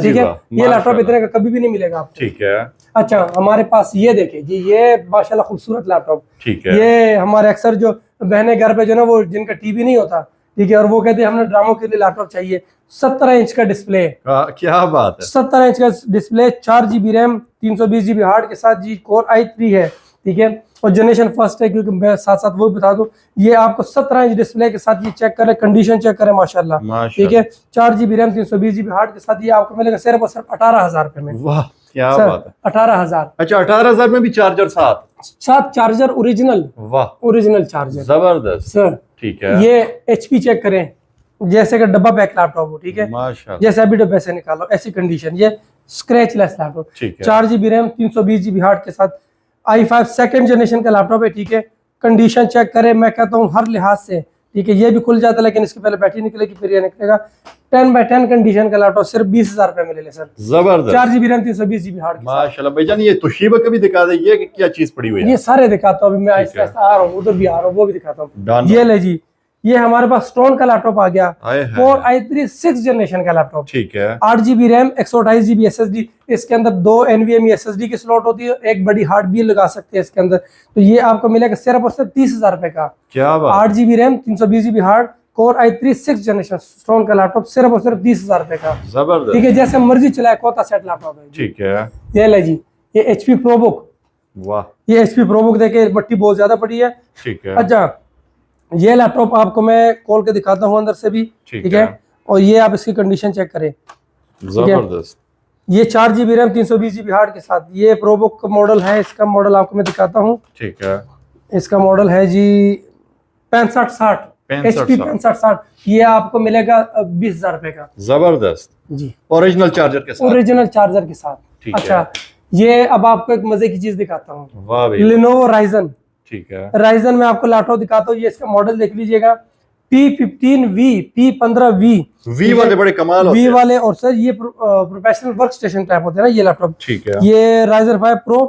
ठीक है। ये लैपटॉप इतने का कभी भी नहीं मिलेगा आपको, ठीक है। अच्छा, हमारे पास ये देखिए जी, ये माशाल्लाह खूबसूरत लैपटॉप, ठीक है। ये हमारे अक्सर जो बहने घर पे जो ना वो जिनका टीवी नहीं होता, ठीक है, और वो कहते हैं हमने ड्रामों के लिए लैपटॉप चाहिए, 17 इंच का डिस्प्ले, क्या बात है, 17 इंच का display, 4GB RAM 320GB hard के साथ जी, Core i3 है, ठीक है, और जनरेशन फर्स्ट है, क्योंकि मैं साथ साथ वो बता दूं, ये आपको 17 इंच डिस्प्ले के साथ ये चेक करें, कंडीशन चेक करें, माशाल्लाह, ठीक है। 4GB रैम 320GB हार्ड के साथ ये आपको मिलेगा सिर्फ और सिर्फ 18,000 रुपए में। वाह, क्या बात है, 18,000। अच्छा, 18,000 में भी चार्जर साथ चार्जर ओरिजिनल, वाह, ओरिजिनल चार्जर, जबरदस्त सर, ठीक है। ये HP चेक करें, जैसे कि डब्बा पैक लैपटॉप हो, ठीक है, माशाल्लाह, जैसे अभी डब्बे से निकालो ऐसी कंडीशन, ये scratchless laptop, 4GB RAM 320GB hard के साथ, i5 2nd जनरेशन का लैपटॉप है, ठीक है। कंडीशन चेक करें, मैं कहता हूँ हर लिहाज से, ठीक है। ये भी खुल जाता है, लेकिन इसके पहले बैटरी निकलेगी, फिर ये निकलेगा। 10x10 कंडीशन का लैपटॉप सिर्फ 20,000 रुपए में ले ले सर, जबरदस्त। 4GB रैम 320GB हार्ड, माशाल्लाह। भाईजान ये तोशीबा का भी दिखा दे, ये क्या चीज पड़ी हुई है? ये सारे दिखाता हूँ अभी मैं, आहिस्ता आहिस्ता आ रहा हूँ, उधर भी आ रहा हूँ, वो भी दिखाता हूँ। ये ले जी, ये हमारे पास स्टोन का लैपटॉप आ गया, Core i3 6th जनरेशन का लैपटॉप, ठीक है। 8GB रैम 128GB SSD, इसके अंदर 2 NVMe SSD की स्लॉट होती है, एक बड़ी हार्ड भी लगा सकते हैं इसके अंदर। तो ये आपको मिलेगा सिर्फ और सिर्फ 30,000 रुपए का। क्या बात, 8GB RAM 320GB hard, Core i3 6th generation stone का लैपटॉप, सिर्फ और सिर्फ 30,000 रुपए का, जबरदस्त, ठीक है। जैसे मर्जी चलाए, कोता सेट लैपटॉप है, ठीक है। ये ले जी, ये HP ProBook, वाह, ये HP ProBook देखे, मट्टी बहुत ज्यादा पड़ी है, ठीक है। अच्छा, ये लैपटॉप आपको मैं खोल के दिखाता हूँ अंदर से भी, ठीक है, और ये आप इसकी कंडीशन चेक करें, जबरदस्त। ये 4GB रैम 320GB हार्ड के साथ, ये प्रोबुक का मॉडल है, इसका मॉडल आपको मैं दिखाता हूँ, ठीक है। इसका मॉडल है जी 6560 HP 6560, ये आपको मिलेगा 20,000 रुपए का, जबरदस्त जी, ओरिजिनल चार्जर के साथ, ओरिजिनल चार्जर के साथ, ठीक है। अच्छा, ये अब आपको एक मजे की चीज दिखाता हूँ, Lenovo Ryzen, ठीक है। Ryzen में आपको लैपटॉप दिखाता हूँ, ये इसका मॉडल देख लीजिएगा, P15V, P15V, V वाले बड़े कमाल होते हैं, V वाले, और सर ये प्रोफेशनल वर्क स्टेशन टाइप होते हैं ना ये लैपटॉप, ठीक है। ये Ryzen 5 Pro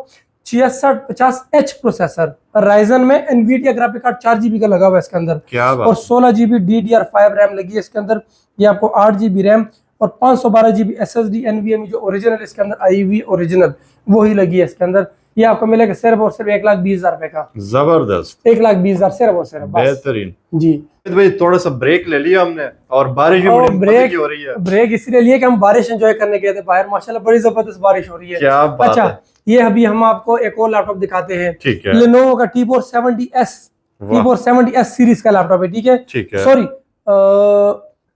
6650H processor, Ryzen में Nvidia ग्राफिक कार्ड 4GB का लगा हुआ है इसके अंदर, क्या बात, और 16GB DDR5 रैम लगी है इसके अंदर। ये आपको 8GB रैम और 512GB SSD NVMe जो ओरिजिनल इसके अंदर आई हुई ओरिजिनल वही लगी है इसके अंदर। ये आपको मिलेगा सिर्फ और सिर्फ 1,20,000 रुपए का, जबरदस्त, 1,20,000 सिर्फ और सिर्फ, बेहतरीन जी। भाई थोड़ा सा ब्रेक ले लिया हमने, और बारिश भी बड़ी मजे की हो रही है। ब्रेक इसलिए लिए कि हम बारिश एंजॉय करने गए थे बाहर, माशाल्लाह बड़ी जबरदस्त बारिश हो रही है, क्या बात। अच्छा, ये अभी हम आपको एक और लैपटॉप दिखाते हैं, ठीक है। Lenovo का T470S, T470S सीरीज का लैपटॉप है, ठीक है, सॉरी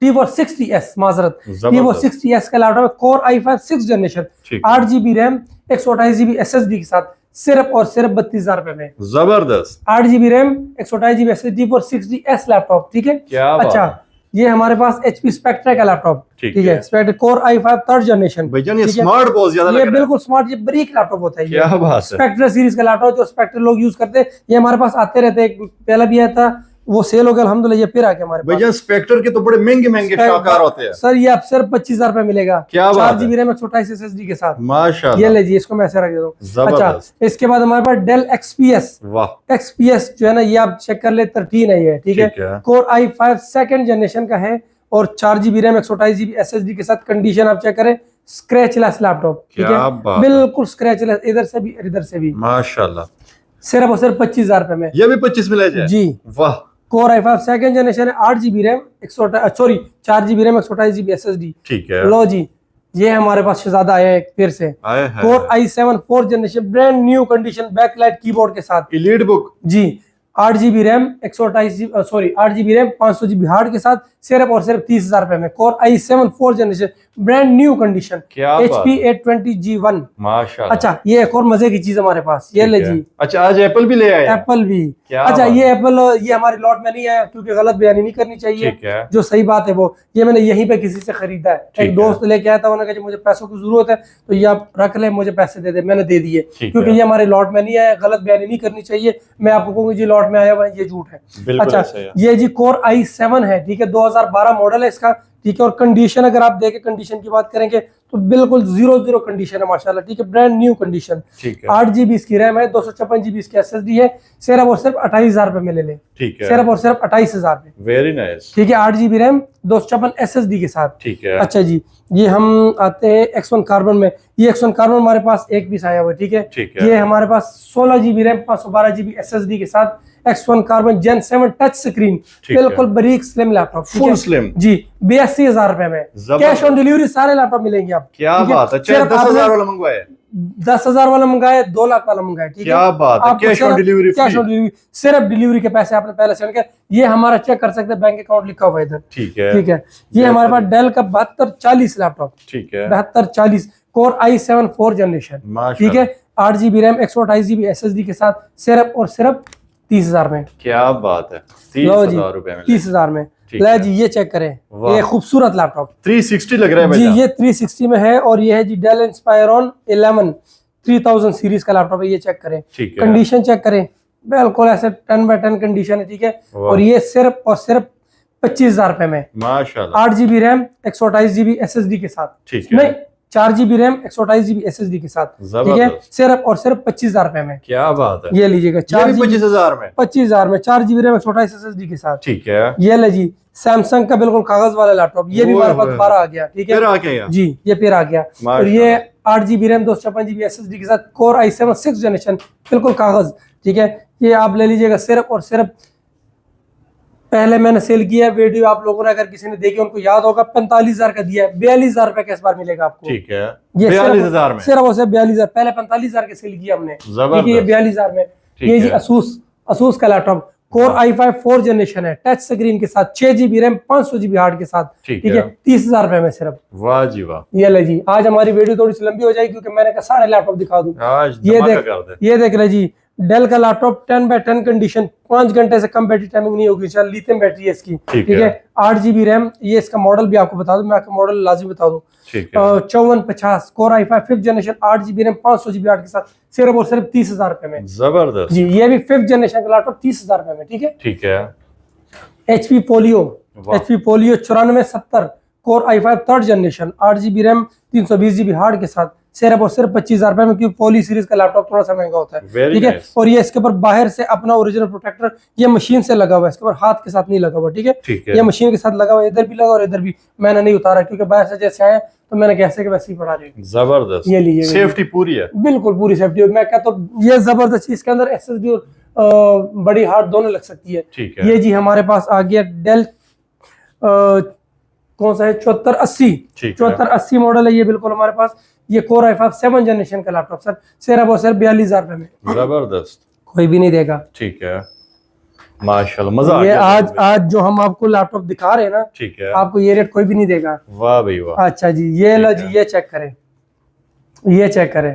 T460S, माजरत, T460S का लैपटॉप है, Core i5 6th generation, 8GB RAM 128GB SSD के साथ, सिर्फ और सिर्फ 32,000 रुपए में, जबरदस्त। 8GB RAM 128GB SSD T460S laptop, ठीक है, क्या बात। अच्छा, ये हमारे पास HP Spectre का लैपटॉप, ठीक है, Spectre Core i5 3rd generation, भैया ये स्मार्ट बहुत ज्यादा लग रहा है, ये बिल्कुल स्मार्ट, ये बरीक लैपटॉप होता है, क्या बात है। Spectre सीरीज का लैपटॉप जो Spectre लोग यूज करते हैं, ये हमारे पास आते रहते हैं, पहला भी आया था, वो सेल हो गया अल्हम्दुलिल्लाह। ये फिर आ गया हमारे पास। भैया स्पेक्टर के तो बड़े महंगे महंगे शाहकार होते हैं सर, ये आप सिर्फ 25,000 रुपए मिलेगा। क्या 4 GB रैम 128 SSD के साथ। माशाल्लाह। ये लीजिए, इसको मैं ऐसे रख देता हूँ। अच्छा, इसके बाद हमारे पास डेल XPS। वाह, XPS जो है ना, ये आप चेक कर ले, 13 है ये, ठीक है। कोर i5 सेकंड जनरेशन का है और 4 GB रैम 128 GB SSD के साथ। कंडीशन आप चेक करें, स्क्रैचलेस लैपटॉप, ठीक है, बिल्कुल स्क्रैचलेस, इधर से भी इधर से भी माशाल्लाह। सिर्फ और सिर्फ 25,000 रुपए में। ये भी 25 में ले जाए जी। वाह। कोर i5 सेकंड जनरेशन है, 8 GB RAM 4 GB RAM 128 GB SSD, ठीक है। लो जी, ये हमारे पास शहजादा आया है फिर से। Core i7 4th generation, brand new condition, backlight keyboard के साथ, elite book G. 8 GB RAM 8 GB RAM 500 GB hard के साथ, सिर्फ और सिर्फ 30,000 रुपए में। Core i7 4th generation, brand new condition, HP 820G1 माशाल्लाह। अच्छा, ये एक और मजे की चीज हमारे पास, ये ले जी। अच्छा, आज एप्पल भी ले आए। एप्पल भी। अच्छा, ये एप्पल ये हमारी लॉट में नहीं आया क्योंकि गलत बयानी नहीं करनी चाहिए, जो सही बात है वो, ये मैंने यहीं पे किसी से खरीदा है। एक दोस्त लेके आया था, उन्होंने कहा मुझे पैसों की जरूरत है तो ये आप रख ले, मुझे पैसे दे दे, मैंने दे दिए क्योंकि ये हमारे लॉट में नहीं आया। गलत बयानी नहीं करनी चाहिए, मैं आपको कहूँगी जी लॉट में आया हुआ ये झूठ है। अच्छा, ये जी कोर i7 है, ठीक है, 2012 मॉडल है इसका, ठीक है। और कंडीशन अगर आप देखें, कंडीशन की बात करेंगे तो बिल्कुल 0 कंडीशन है माशाल्लाह, ठीक है, ब्रांड न्यू कंडीशन, ठीक है। 8 GB इसकी रैम है, 256 GB इसकी SSD है, सिर्फ और सिर्फ 28,000 रुपए में ले लें, ठीक है, सिर्फ और सिर्फ 28,000 में। वेरी नाइस, ठीक है। 8 GB रैम 256 SSD के साथ, ठीक है। अच्छा जी, ये हम आते हैं X1 कार्बन में। ये X1 कार्बन हमारे पास एक पीस आया हुआ है, ठीक है। ये हमारे पास 16 GB रैम 512 GB SSD के साथ, X1 carbon Gen 7 touch screen, बिल्कुल बारीक स्लिम लैपटॉप, फुल स्लिम जी। 82,000 रुपए में, कैश ऑन डिलीवरी सारे लैपटॉप मिलेंगे आप। क्या बात है। 10,000 वाला मंगवाया, 10,000 वाला मंगाए, 2 लाख वाला मंगाए, ठीक है। क्या बात है। Cash on delivery, cash on delivery, सिर्फ डिलीवरी के पैसे आपने पहले सेंड कर। ये हमारा चेक कर सकते हैं, बैंक अकाउंट लिखा हुआ है इधर, ठीक है, ठीक है। ये हमारे पास डेल का 7240 लैपटॉप, ठीक है, 7240 कोर i7 4th जनरेशन, ठीक है। 8 GB रैम 128 GB SSD के साथ, सिर्फ और सिर्फ 30,000 में। क्या बात है, 30,000 रुपए में, 30,000 में ले जी। ये चेक करें, ये खूबसूरत लैपटॉप 360 लग रहा है जी। ये 360 में है और ये है जी डेल इंस्पायरॉन 11 3000 सीरीज का लैपटॉप है। ये चेक करें, कंडीशन चेक करें, बिल्कुल ऐसे 10/10 कंडीशन है, ठीक है। और ये सिर्फ और सिर्फ 25,000 रुपए में माशाल्लाह। 8 GB रैम 128 GB SSD के साथ, ठीक है, नहीं 4 GB रैम 128 GB SSD के साथ, ठीक है, सिर्फ और सिर्फ 25,000 रुपए में। क्या बात है। ये लीजिएगा 25,000 में, 25,000 में 4 GB रैम 128 SSD के साथ, ठीक है। ये ले जी, सैमसंग का बिल्कुल कागज वाला लैपटॉप, ये भी हमारे पास 12 आ गया, ठीक है, फिर आ गया जी, ये फिर आ गया। और ये 8 GB रैम 256 GB SSD के साथ, कोर i7 6th जनरेशन, बिल्कुल कागज, ठीक है। ये आप ले लीजिएगा सिर्फ और सिर्फ, पहले मैंने सेल किया वीडियो, आप लोगों ने अगर किसी ने देखी उनको याद होगा, 45,000 का दिया है, 42,000 रुपए का इस बार मिलेगा आपको, ठीक है। ये 42,000 में, सिर्फ और सिर्फ 42,000, पहले 45,000 के सेल किया हमने, ठीक है, ये 42,000 में। ये जी असूस का laptop, core i5 4th generation है, टच स्क्रीन के साथ, 6 GB रैम 500 GB हार्ड के साथ, ठीक है, 30,000 रुपए में सिर्फ। वाह जी वाह। ये ले जी, आज हमारी वीडियो थोड़ी सी लंबी हो जाएगी क्योंकि मैंने कहा सारे लैपटॉप दिखा दूं। ये देख ले जी, डेल का लैपटॉप 10/10 कंडीशन, 5 घंटे से कम बैटरी टाइमिंग नहीं होगी, लिथियम बैटरी है इसकी, ठीक है। 8 GB रैम, ये इसका मॉडल भी आपको बता दूं, मैं आपको मॉडल लाजिम बता दूं, 5450 core i5 5th generation, 8 GB RAM 500 GB hard के साथ, सिर्फ और सिर्फ 30,000 रुपए में। जबरदस्त जी। ये भी 5th जनरेशन का लैपटॉप 30,000 रुपए में, ठीक है, ठीक है। HP polio 9470 core i5 3rd generation, 8 GB RAM 320 GB hard के साथ, सिर्फ और सिर्फ 25,000 रुपए में, क्योंकि पोली सीरीज का लैपटॉप थोड़ा सा महंगा होता है, ठीक है। और ये इसके ऊपर बाहर से अपना ओरिजिनल प्रोटेक्टर, ये मशीन से लगा हुआ है, इसके ऊपर हाथ के साथ नहीं लगा हुआ, ठीक है, ये मशीन के साथ लगा हुआ है, इधर भी लगा और इधर भी। मैंने नहीं उतारा क्योंकि बाहर से जैसे आया तो मैंने कैसे के वैसे ही पड़ा रही। जबरदस्त, ये लीजिए, सेफ्टी पूरी है, बिल्कुल पूरी सेफ्टी। मैं कहता हूँ ये जबरदस्त, इसके अंदर SSD और बड़ी हार्ड दोनों लग सकती है, ठीक है। ये जी हमारे पास आ गया डेल, कौन सा है, 7480 मॉडल है ये, बिल्कुल हमारे पास। ये कोर i5 7th जनरेशन का लैपटॉप सर, सिर्फ और सिर्फ 42,000 रुपए में। जबरदस्त, कोई भी नहीं देगा, ठीक है, माशाल्लाह, मजा आ गया। आज जो हम आपको लैपटॉप दिखा रहे हैं ना, ठीक है, आपको ये रेट कोई भी नहीं देगा। वाह भाई वाह। अच्छा जी, ये लो जी, ये चेक करें, ये चेक करें,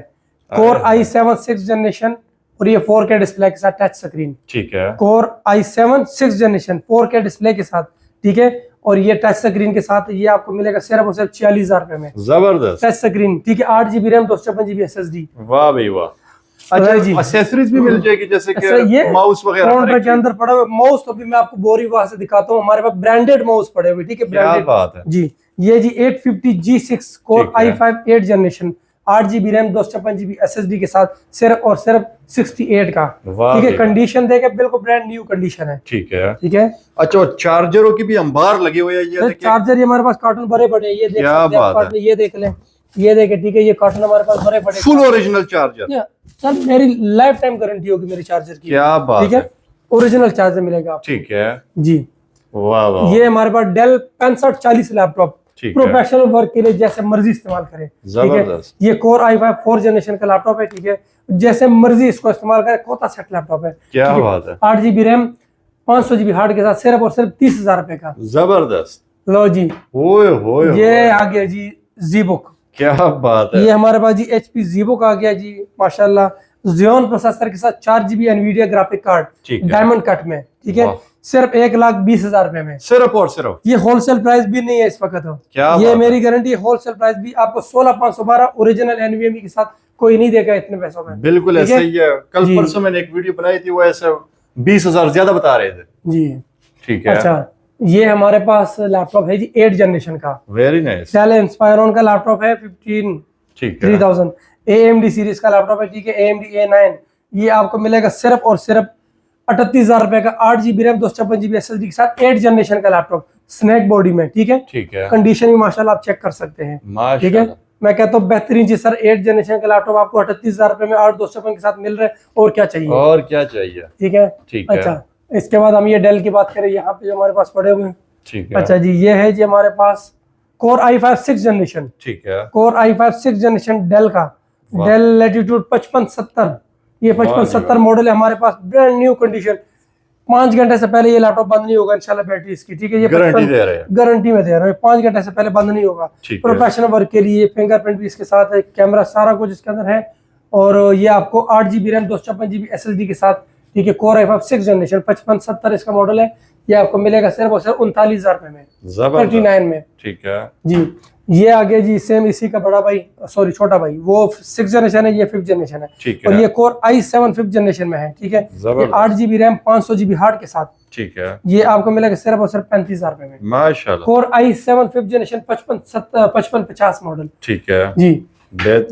कोर i7 6th जनरेशन और ये 4K डिस्प्ले के साथ, टच स्क्रीन, ठीक है। Core i7 6th generation 4K display के साथ, ठीक है। और ये टच स्क्रीन के साथ ये आपको मिलेगा सिर्फ और सिर्फ 46,000 रुपए में। जबरदस्त, टच स्क्रीन, ठीक है। 8 GB रैम 256 GB SSD। वाह भाई वाह। अच्छा जी, एक्सेसरीज भी मिल जाएगी जैसे कि ये माउस वगैरह काउंटर के अंदर पड़ा हुआ माउस, तो भी मैं आपको बोरी वहां से दिखाता हूँ। हमारे पास ब्रांडेड माउस पड़े हुए, ठीक है, ब्रांडेड। बात है जी, ये जी 850G6 core i5 8 generation, 8GB RAM 256GB SSD के साथ, सिर्फ और सिर्फ 68 का, ठीक है। कंडीशन देखे बिल्कुल ब्रांड न्यू कंडीशन है, ठीक है, ठीक है। अच्छा, चार्जरों की भी अंबार लगे हुए हैं, ये चार्जर ये हमारे पास कार्टन भरे पड़े हैं, ये देख सकते हैं आप, ये देख लें, ये देखे, ठीक है, ये कार्टन हमारे पास भरे पड़े, फुल ओरिजिनल चार्जर। सर मेरी लाइफ टाइम गारंटी होगी मेरी चार्जर की, क्या बात, ठीक है, ओरिजिनल चार्जर मिलेगा आपको, ठीक है जी। वाह वाह, ये हमारे पास डेल 6540 लैपटॉप प्रोफेशनल वर्क के लिए जैसे मर्जी इस्तेमाल करें, ठीक है। ये कोर i5 4 जनरेशन का लैपटॉप है, ठीक है, जैसे मर्जी इसको इस्तेमाल करें, कोता सेट लैपटॉप है, क्या बात है। 8GB रैम 500GB हार्ड के साथ, सिर्फ और सिर्फ 30,000 रुपए का, जबरदस्त। लो जी, ये आ गया जी ZBook, क्या बात है। ये हमारे पास जी HP ZBook आ गया जी, माशाल्लाह, Xeon प्रोसेसर के साथ 4GB Nvidia graphic card, diamond cut में, ठीक है, सिर्फ 1,20,000 रुपए में, सिर्फ और सिर्फ। ये होलसेल प्राइस भी नहीं है इस वक्त, क्या ये मेरी गारंटी, होलसेल प्राइस भी आपको 16,512 ओरिजिनल NVMe के साथ कोई नहीं देगा इतने पैसों में, बिल्कुल ऐसा ही है। कल परसों मैंने एक वीडियो बनाई थी, वो ऐसे 20,000 ज्यादा बता रहे थे जी, ठीक है। अच्छा, ये हमारे पास लैपटॉप है जी 8 जनरेशन का, वेरी नाइस, डेल इंस्पायरन का लैपटॉप है 3000 AMD सीरीज का लैपटॉप है, ठीक है, AMD A9। ये आपको मिलेगा सिर्फ और सिर्फ 38,000 रुपए का, 8GB रैम 256GB SSD के साथ, 8 जनरेशन का लैपटॉप, स्नैक बॉडी में, ठीक है, कंडीशन भी माशाल्लाह आप चेक कर सकते हैं, ठीक है। मैं कहता हूँ बेहतरीन चीज सर, 8 जनरेशन का लैपटॉप आपको 38,000 रुपए में 8/256 के साथ मिल रहा है, और क्या चाहिए, और क्या चाहिए, ठीक है, ठीक है। अच्छा, इसके बाद हम ये डेल की बात करें, यहाँ पे जो हमारे पास पड़े हुए हैं, ठीक है। अच्छा जी, ये है जी हमारे पास कोर i5 6 जनरेशन, ठीक है, कोर i5 6 जनरेशन डेल का, डेल लैटिट्यूड 5570, ये 5570 मॉडल है हमारे पास, ब्रांड न्यू कंडीशन, 5 घंटे से पहले ये लैपटॉप बंद नहीं होगा इंशाल्लाह, बैटरी इसकी, ठीक है, ये गारंटी दे रहे हैं, गारंटी में दे रहे हैं, 5 घंटे से पहले बंद नहीं होगा, प्रोफेशनल वर्क के लिए, फिंगरप्रिंट भी इसके साथ है, कैमरा सारा कुछ इसके अंदर है, और ये आपको 8GB रैम 256GB SSD के साथ, ठीक है, कोर i5 6 जनरेशन 5570 इसका मॉडल है, ये आपको मिलेगा सिर्फ और सिर्फ 39,000 रुपए में, 39 में, ठीक है जी। ये आगे जी सेम इसी का बड़ा भाई, सॉरी छोटा भाई, वो 6 जनरेशन है, ये 5th जनरेशन है, और ये कोर i7 5th जनरेशन में है, ठीक है, ये 8GB रैम 500GB हार्ड के साथ, ठीक है, ये आपको मिलेगा सिर्फ और सिर्फ 35,000 रुपए में, माशाल्लाह। Core i7 5th generation 5550 model, ठीक है जी।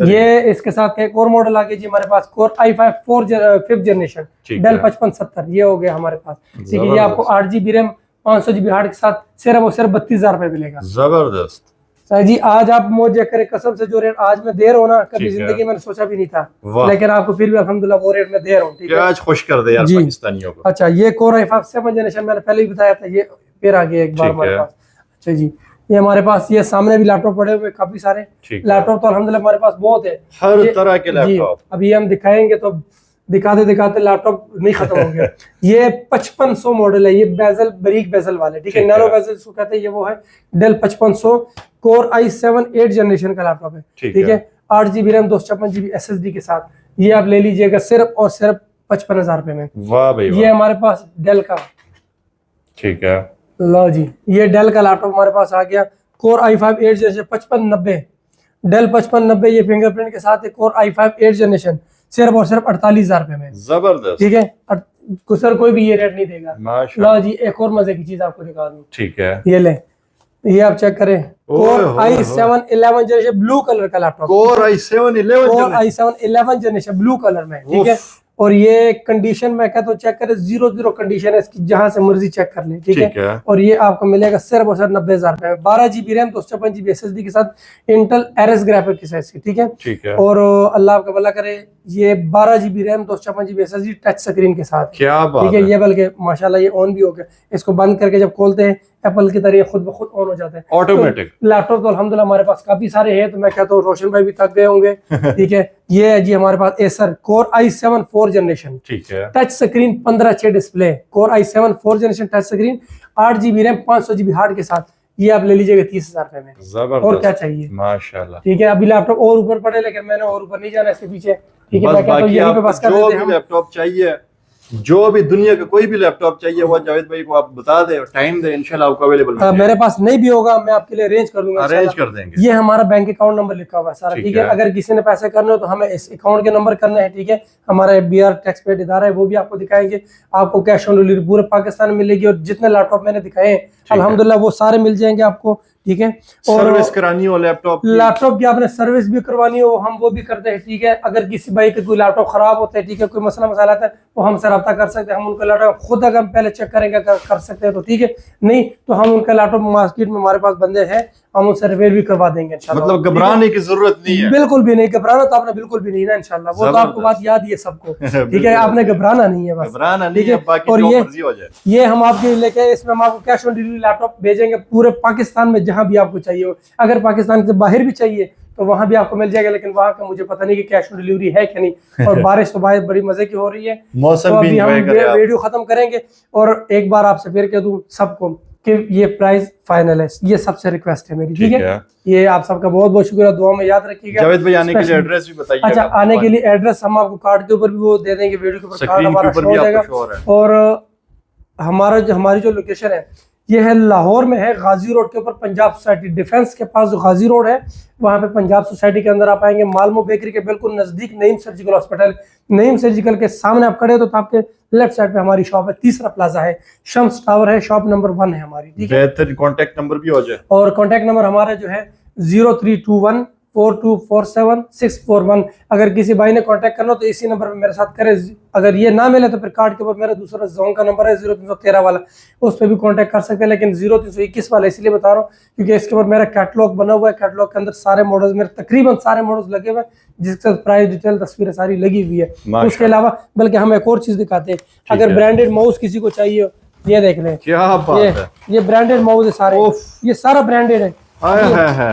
ये इसके साथ एक और मॉडल आ गया जी हमारे पास, core i5 5th generation del 5570, ये हो गया हमारे पास, ठीक है। ये आपको 8GB रैम 500GB हार्ड के साथ सिर्फ और सिर्फ 32,000 रुपए मिलेगा, जबरदस्त। सर जी, आज आप मौज करे, कसम से जो रेट आज मैं दे रहा हूँ ना, कभी जिंदगी मैंने सोचा भी नहीं था, लेकिन आपको फिर भी अल्हम्दुलिल्लाह वो रेट में दे रहा हूँ, ठीक है, आज खुश कर दे यार पाकिस्तानियों को। अच्छा, ये कोर i5 7 जनरेशन मैंने पहले ही बताया था, ये फिर आ गया एक बार हमारे पास। अच्छा जी, ये हमारे पास ये सामने भी लैपटॉप पड़े हुए काफी सारे लैपटॉप, तो अल्हम्दुलिल्लाह हमारे पास बहुत है, हर तरह के लैपटॉप, अभी हम दिखाएंगे तो दिखाते दिखाते लैपटॉप नहीं खत्म होंगे। ये 5500 मॉडल है, ये बेजल बारीक बेजल वाले, ठीक है, नैरो बेजल इसको कहते हैं, ये वो है डेल 5500 कोर i7 8 जनरेशन का लैपटॉप है, ठीक है, 8GB रैम 256GB SSD के साथ, ये आप ले लीजिएगा सिर्फ और सिर्फ 55,000 रुपए में। वाह भाई, ये हमारे पास डेल का, ठीक है, लो जी, ये डेल का लैपटॉप हमारे पास आ गया, कोर i5 8 जनरेशन 5590, डेल 5590, ये फिंगरप्रिंट के साथ है, कोर i5 8 जनरेशन सिर्फ और सिर्फ 48,000 रुपए में, जबरदस्त, ठीक है, सर कोई भी ये रेट नहीं देगा। लो जी, एक और मजे की चीज आपको दिखा दूं, ठीक है, ये ले, ये आप चेक करें, core i7 11 generation blue colour का laptop, core i7 11 generation blue colour में, ठीक है, और ये कंडीशन मैं कहता हूँ चेक करें, 0 कंडीशन है इसकी, जहां से मर्जी चेक कर ले, ठीक है, और ये आपको मिलेगा सिर्फ और सिर्फ 90,000 रुपए में, 12GB रैम 256GB SSD के साथ, इंटेल एरस ग्राफिक की साइज की, ठीक है, और अल्लाह आपका भला करे, ये 12GB RAM 256GB SSD touch screen के साथ, क्या बात है, ठीक है, ये बल्कि माशाल्लाह ये ऑन भी हो गया, इसको बंद करके जब खोलते हैं एप्पल की तरह खुद ब खुद ऑन हो जाता है ऑटोमेटिक। लैपटॉप तो अल्हम्दुलिल्लाह हमारे पास काफी सारे हैं, तो मैं कहता हूँ रोशन भाई भी थक गए होंगे, ठीक है। ये है जी हमारे पास एसर कोर i7 4 जनरेशन, ठीक है, touch screen 15:6 display, core i7 4 generation touch screen, 8GB RAM 500GB hard के साथ, ये आप ले लीजिएगा 30,000 रुपए में, जबरदस्त, और क्या चाहिए, माशाल्लाह, ठीक है। अभी लैपटॉप और ऊपर पड़े, लेकिन मैंने और ऊपर नहीं जाना इसके पीछे, ठीक है, मैं कहता हूँ यहीं पे बस कर देते हैं। लैपटॉप चाहिए जो भी दुनिया का कोई भी लैपटॉप चाहिए वो जावेद भाई को आप बता दे, टाइम दे, इंशाल्लाह आपको अवेलेबल मेरे पास नहीं भी होगा मैं आपके लिए अरेंज कर दूंगा, अरेंज कर देंगे। ये हमारा बैंक अकाउंट नंबर लिखा हुआ है सारा, ठीक है। अगर किसी ने पैसे करने हो तो हमें इस अकाउंट के नंबर करना है, ठीक है। हमारा BR टैक्स पेड इदारा है, वो भी आपको दिखाएंगे। आपको कैश ऑन डिलीवरी पूरे पाकिस्तान में मिलेगी, और जितने लैपटॉप मैंने दिखाए हैं अल्हम्दुलिल्लाह वो सारे मिल जाएंगे आपको, ठीक है। और सर्विस करानी हो लैपटॉप की आपने सर्विस भी करवानी हो हम वो भी करते हैं, ठीक है। अगर किसी भाई का कोई लैपटॉप खराब होता है, ठीक है, कोई मसला मसाला आता है, वो हमसे रब्ता कर सकते हैं। हम उनका लैपटॉप खुद अगर हम पहले चेक करेंगे कर सकते हैं तो ठीक है, नहीं तो हम उनका लैपटॉप मार्केट में हमारे पास बंदे हैं, हम उनसे रिपेयर भी करवा देंगे इंशाल्लाह। मतलब घबराने की जरूरत नहीं है, बिल्कुल भी नहीं, घबराना तो आपने बिल्कुल भी नहीं ना इंशाल्लाह। वो तो आपको बात याद ही है सबको, ठीक है। आपने घबराना नहीं है, बस घबराना नहीं है, बाकी और जो मर्जी हो जाए। ये हम आपके लेके इसमें हम आपको कैश ऑन डिलीवरी लैपटॉप भेजेंगे पूरे पाकिस्तान में, जहां भी आपको चाहिए हो। अगर पाकिस्तान से बाहर भी चाहिए तो वहां भी आपको मिल जाएगा, लेकिन वहां का मुझे पता नहीं कि कैश ऑन डिलीवरी है कि नहीं। और बारिश तो बाहर बड़ी मजे की हो रही है, मौसम तो भी अभी हम हम वीडियो खत्म करेंगे। और एक बार आपसे फिर कह दूं सबको कि ये प्राइस फाइनल है, ये सबसे रिक्वेस्ट है मेरी, ठीक है। ये आप सबका बहुत बहुत शुक्रिया, दुआ में याद रखिएगा। जावेद भाई आने के लिए एड्रेस भी बताइए। अच्छा, आने के लिए एड्रेस हम आपको कार्ड के ऊपर भी वो दे देंगे, वीडियो के ऊपर कार्ड हमारा शो हो जाएगा। और हमारी जो लोकेशन है ये है लाहौर में है, गाजी रोड के ऊपर, पंजाब सोसाइटी डिफेंस के पास जो गाजी रोड है वहाँ पे पंजाब सोसाइटी के अंदर आप आएंगे। मालमो बेकरी के बिल्कुल नजदीक Naeem surgical hospital, Naeem surgical के सामने आप खड़े हो तो आपके लेफ्ट साइड पे हमारी शॉप है, तीसरा प्लाजा है, शम्स टावर है, शॉप नंबर 1 है हमारी, ठीक है। बेहतर कॉन्टेक्ट नंबर भी हो जाए, और कॉन्टेक्ट नंबर हमारा जो है 0321424741। अगर किसी भाई ने कांटेक्ट करना तो इसी नंबर पे मेरे साथ करें। अगर ये ना मिले तो फिर कार्ड के ऊपर मेरा दूसरा जोन का नंबर है 0313 वाला, उस पर भी कांटेक्ट कर सकते हैं। लेकिन 0321 वाला इसलिए बता रहा हूँ क्योंकि इसके ऊपर मेरा कैटलॉग बना हुआ है, कैटलॉग के अंदर सारे मॉडल्स, मेरे तकरीबन सारे मॉडल्स लगे हुए हैं, जिसके प्राइस डिटेल तस्वीरें सारी लगी हुई है। उसके अलावा बल्कि हम एक और चीज दिखाते हैं, अगर ब्रांडेड माउस किसी को चाहिए, ये देख लें, क्या बात है, ये ब्रांडेड माउस है सारे, ये सारा ब्रांडेड है,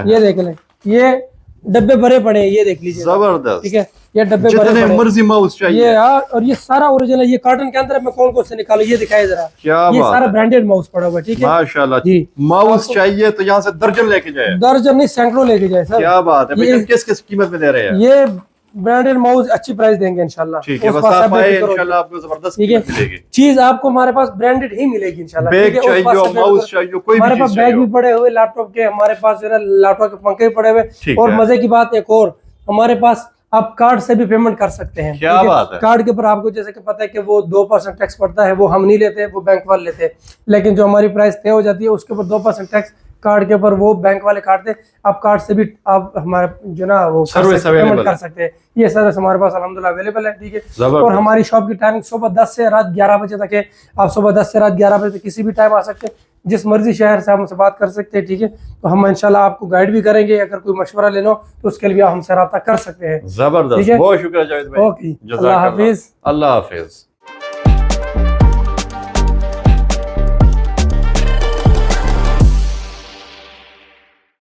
ये देख लें, ये डब्बे भरे पड़े हैं, ये देख लीजिए, जबरदस्त, ठीक है। ये डब्बे भरे पड़े हैं, मर्जी माउस चाहिए ये यार, और ये सारा ओरिजिनल है। ये कार्टन के अंदर मैं कौन से निकालूं, ये दिखाए जरा, ये सारा ब्रांडेड माउस पड़ा हुआ है, ठीक है। माशाल्लाह जी, माउस चाहिए तो यहाँ से दर्जन लेके जाए, दर्जन नहीं सैकड़ों लेके जाए सर। क्या बात है, भैया किस किस कीमत में दे रहे हैं? ये ब्रांडेड माउस अच्छी प्राइस देंगे इंशाल्लाह, ठीक है। बस आप आए इंशाल्लाह आपको जबरदस्त कीमत मिलेगी, चीज आपको हमारे पास ब्रांडेड ही मिलेगी इंशाल्लाह। बैग चाहिए, माउस चाहिए, कोई भी हमारे पास बैग भी पड़े हुए लैपटॉप के, हमारे पास जो है लैपटॉप के पंखे भी पड़े हुए। और मजे की बात एक और, हमारे पास आप कार्ड से भी पेमेंट कर सकते हैं, क्या बात है। कार्ड के ऊपर आपको जैसे कि पता है कि वो 2% टैक्स पड़ता है, वो हम नहीं लेते, वो बैंक वाले लेते हैं। लेकिन जो हमारी प्राइस तय हो जाती है उसके ऊपर 2% टैक्स कार्ड के ऊपर वो बैंक वाले काटते हैं। आप कार्ड से भी आप हमारे जो ना वो पेमेंट कर सकते हैं। ये सर्विस हमारे पास अल्हम्दुलिल्लाह अवेलेबल है, ठीक है। और हमारी शॉप की टाइमिंग सुबह 10 से रात 11 बजे तक है। आप सुबह 10 से रात 11 बजे तक किसी भी टाइम आ सकते हैं, जिस मर्जी शहर से हमसे बात कर सकते हैं, ठीक है। तो हम इंशाल्लाह आपको गाइड भी करेंगे, अगर कोई मशवरा लेना हो तो उसके लिए भी हमसे रब्ता कर सकते हैं। जबरदस्त, बहुत शुक्रिया जावेद भाई, ओके, अल्लाह हाफिज। अल्लाह हाफिज।